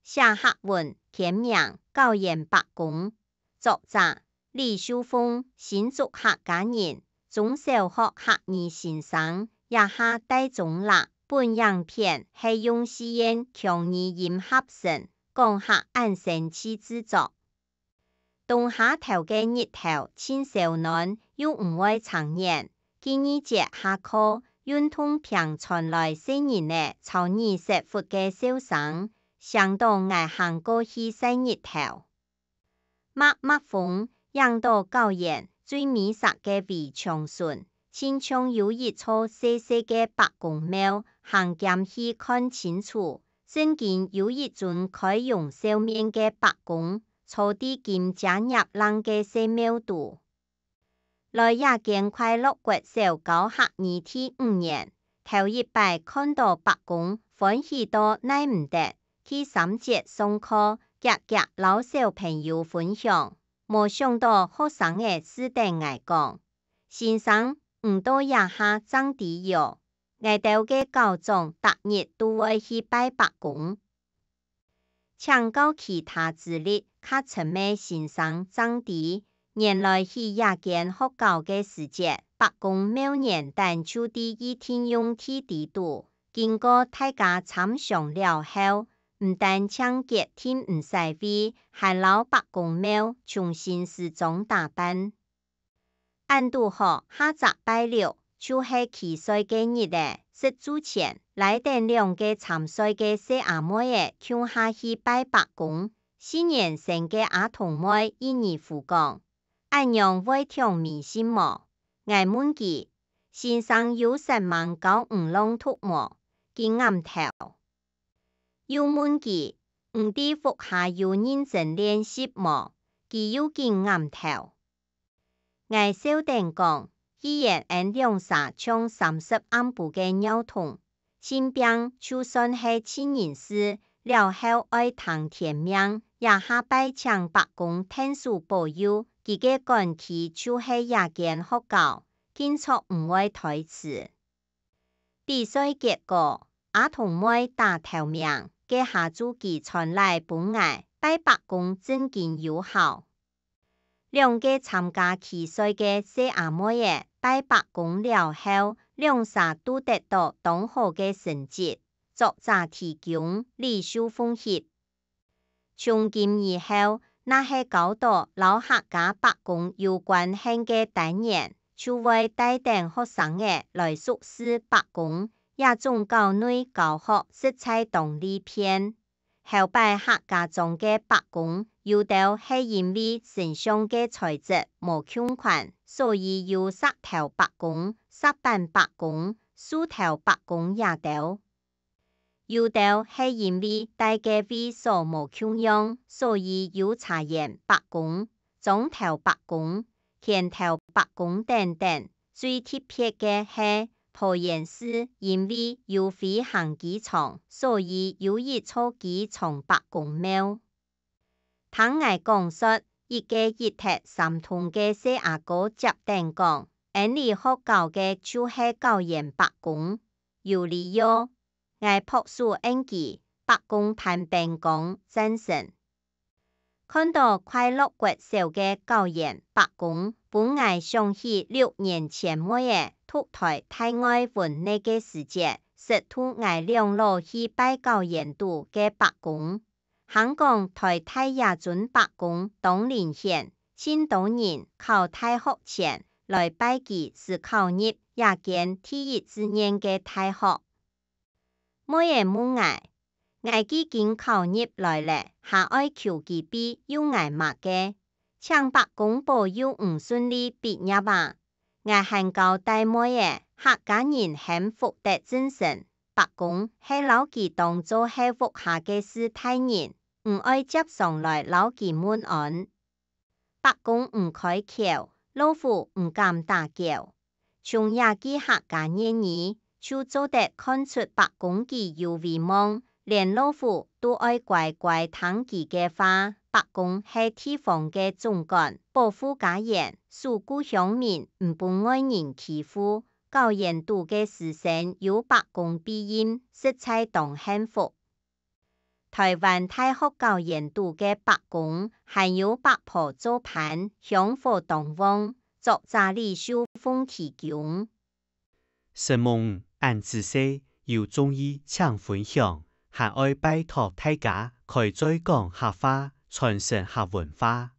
下客文填名教研白宮，作者李秀峰，新竹客家人，中小學客語先生，也是大中立。本影片係用實驗強語音合成，講客按聲器製作。東下頭嘅日頭真少暖，又唔會長熱，建議節下課，運動平傳來聲音嘅超20伏嘅笑聲，相當愛行過去曬日頭。默默風引導教研最美實嘅為長順，親像有一座細細嘅白宮廟，行進去看清楚，真見有一尊開容笑面嘅白宮，坐啲金遮入冷嘅細廟度。來也見快樂國小教客語第5年，頭一擺看到白宮，歡喜到耐唔得，去3節上課，夾老小朋友分享，沒想到學生嘅事對我講，先生唔到也下爭啲喲，我哋嘅高中逐日都會去拜白宮，請教其他資歷較出名先生爭啲。原來是也見學校嘅時節，白宮每年但就第一天用天地度，經過大家參詳了後，唔但搶決天唔使為，還老白宮廟重新時裝打扮。俺都學下集拜六，就是7歲嘅日咧，食主前來電2個3歲嘅小阿妹嘅，搶下去拜白宮，4年生嘅兒童妹一年赴講。俺樣會聽迷信麼？我問佢，先生有10萬教5浪讀麼？佢啱頭。又問佢，啲服下有認真練習麼？佢又佢啱頭。我小定講，一言按2殺搶30安步嘅尿桶，新兵就算係親人事，了後愛談天命，也下拜請白宮天數保佑。佢嘅趕期就是也見學校，建築唔會推遲。比賽結果，兒童妹打頭名，嘅下主機傳來本愛，拜白宮真見友好。2個參加7歲嘅小阿妹拜白宮了後，2殺都得到當好嘅成績。作者提供李秀峰協。從今以後，那些教導老客家白宮有關性嘅單元，就會帶領學生來熟悉白宮，也總教內教學色彩動力片。後擺客家中嘅白宮，有道係因為身上嘅材質無相款，所以有石頭白宮、石板白宮、樹頭白宮也道。有道係因為大家為所無共用，所以有茶葉白宮、棕頭白宮、甜頭白宮等等。最特別嘅係桃園市，因為有飛行機場，所以有一座機場白宮廟。聽我講說，一個一踢三通嘅小阿哥接定講，俺哋學校嘅就係教研白宮，有理由。我樸素恩記，白宮攀病講贊成。看到快樂國小嘅教研白宮，本我想起6年前妹讀台大愛文那個時節，實讀我2路去拜教研度嘅白宮。香港台大也准白宮當年顯，千多人考大學前來拜祭是考入也見第1志願嘅大學。妹問我已經考入來了，還愛求佢比有愛嘛嘅，請白宮保佑唔順利畢業吧。我喊交代妹客家人很福德精神，白宮係老幾當做係服下嘅事大人，唔愛接上來老幾問安。白宮唔開口，老虎唔敢打叫，從也記客家人兒。就做得看出白宮佢有威望，連老虎都愛乖乖聽佢嘅話。白宮係地方嘅總管，保護家園，守故鄉民，唔俾外人欺負。教研度嘅師生有白宮庇蔭，實在當幸福。台灣大學教研度嘅白宮，還有白婆做盤向火當旺，作者李秀峰提供。什麼按知識有中意請分享，還愛拜託大家開再講客話，傳承客文化。